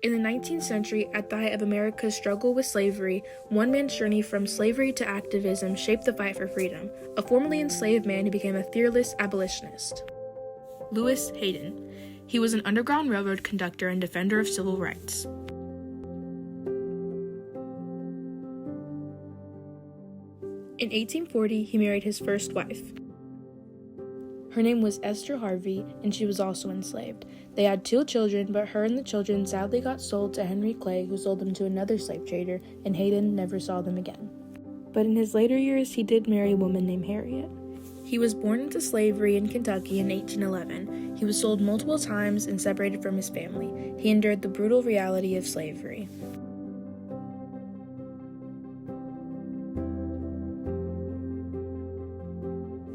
In the 19th century, at the height of America's struggle with slavery, one man's journey from slavery to activism shaped the fight for freedom, a formerly enslaved man who became a fearless abolitionist. Lewis Hayden. He was an Underground Railroad conductor and defender of civil rights. In 1840, he married his first wife. Her name was Esther Harvey, and she was also enslaved. They had 2 children, but her and the children sadly got sold to Henry Clay, who sold them to another slave trader, and Hayden never saw them again. But in his later years, he did marry a woman named Harriet. He was born into slavery in Kentucky in 1811. He was sold multiple times and separated from his family. He endured the brutal reality of slavery.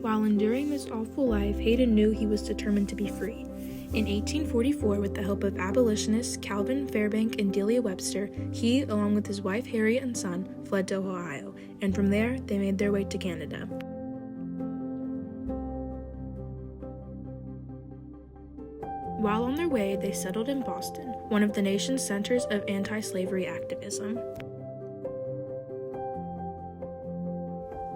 While enduring this awful life, Hayden knew he was determined to be free. In 1844, with the help of abolitionists Calvin Fairbank and Delia Webster, he, along with his wife Harriet and son, fled to Ohio, and from there, they made their way to Canada. While on their way, they settled in Boston, one of the nation's centers of anti-slavery activism.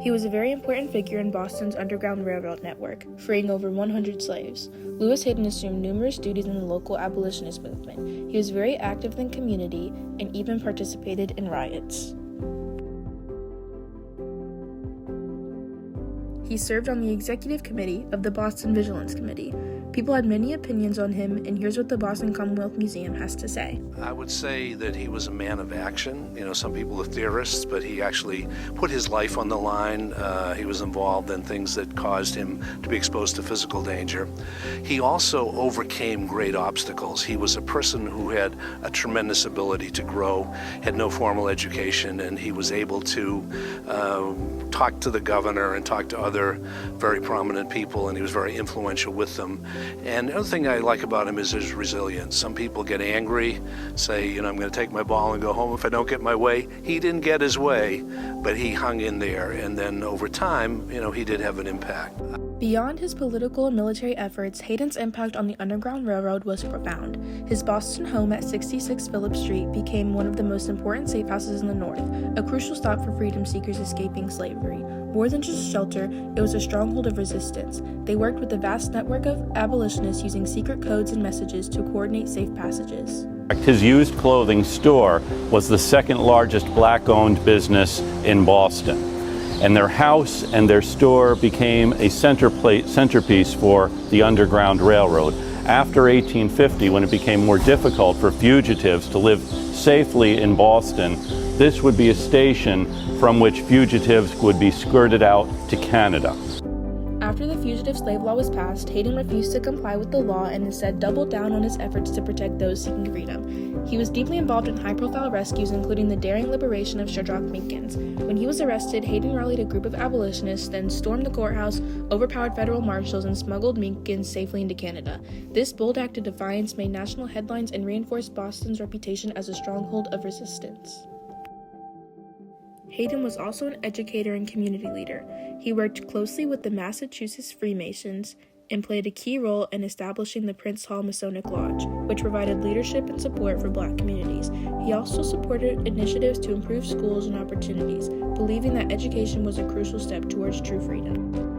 He was a very important figure in Boston's Underground Railroad network, freeing over 100 slaves. Lewis Hayden assumed numerous duties in the local abolitionist movement. He was very active in the community and even participated in riots. He served on the executive committee of the Boston Vigilance Committee. People had many opinions on him, and here's what the Boston Commonwealth Museum has to say. I would say that he was a man of action. Some people are theorists, but he actually put his life on the line. He was involved in things that caused him to be exposed to physical danger. He also overcame great obstacles. He was a person who had a tremendous ability to grow, had no formal education, and he was able to talk to the governor and talk to other very prominent people, and he was very influential with them. And the other thing I like about him is his resilience. Some people get angry, say, I'm going to take my ball and go home if I don't get my way. He didn't get his way, but he hung in there. And then over time, he did have an impact. Beyond his political and military efforts, Hayden's impact on the Underground Railroad was profound. His Boston home at 66 Phillip Street became one of the most important safe houses in the North, a crucial stop for freedom seekers escaping slavery. More than just a shelter, it was a stronghold of resistance. They worked with a vast network of abolitionists using secret codes and messages to coordinate safe passages. His used clothing store was the second largest black-owned business in Boston, and their house and their store became a centerpiece for the Underground Railroad. After 1850, when it became more difficult for fugitives to live safely in Boston, this would be a station from which fugitives would be skirted out to Canada. After the Fugitive Slave Law was passed, Hayden refused to comply with the law and instead doubled down on his efforts to protect those seeking freedom. He was deeply involved in high-profile rescues, including the daring liberation of Shadrach Minkins. When he was arrested, Hayden rallied a group of abolitionists, then stormed the courthouse, overpowered federal marshals, and smuggled Minkins safely into Canada. This bold act of defiance made national headlines and reinforced Boston's reputation as a stronghold of resistance. Hayden was also an educator and community leader. He worked closely with the Massachusetts Freemasons and played a key role in establishing the Prince Hall Masonic Lodge, which provided leadership and support for Black communities. He also supported initiatives to improve schools and opportunities, believing that education was a crucial step towards true freedom.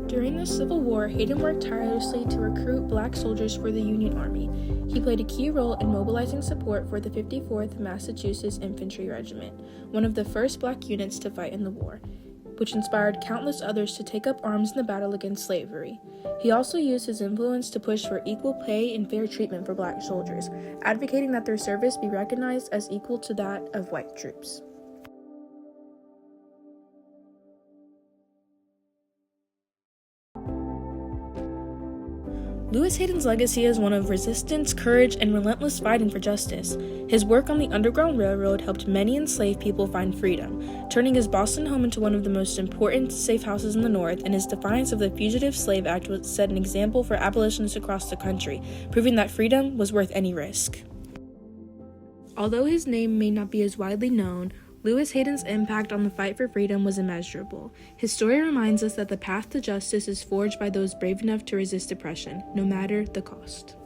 During the Civil War, Hayden worked tirelessly to recruit Black soldiers for the Union Army. He played a key role in mobilizing support for the 54th Massachusetts Infantry Regiment, one of the first Black units to fight in the war, which inspired countless others to take up arms in the battle against slavery. He also used his influence to push for equal pay and fair treatment for Black soldiers, advocating that their service be recognized as equal to that of white troops. Lewis Hayden's legacy is one of resistance, courage, and relentless fighting for justice. His work on the Underground Railroad helped many enslaved people find freedom, turning his Boston home into one of the most important safe houses in the North, and his defiance of the Fugitive Slave Act set an example for abolitionists across the country, proving that freedom was worth any risk. Although his name may not be as widely known, Lewis Hayden's impact on the fight for freedom was immeasurable. His story reminds us that the path to justice is forged by those brave enough to resist oppression, no matter the cost.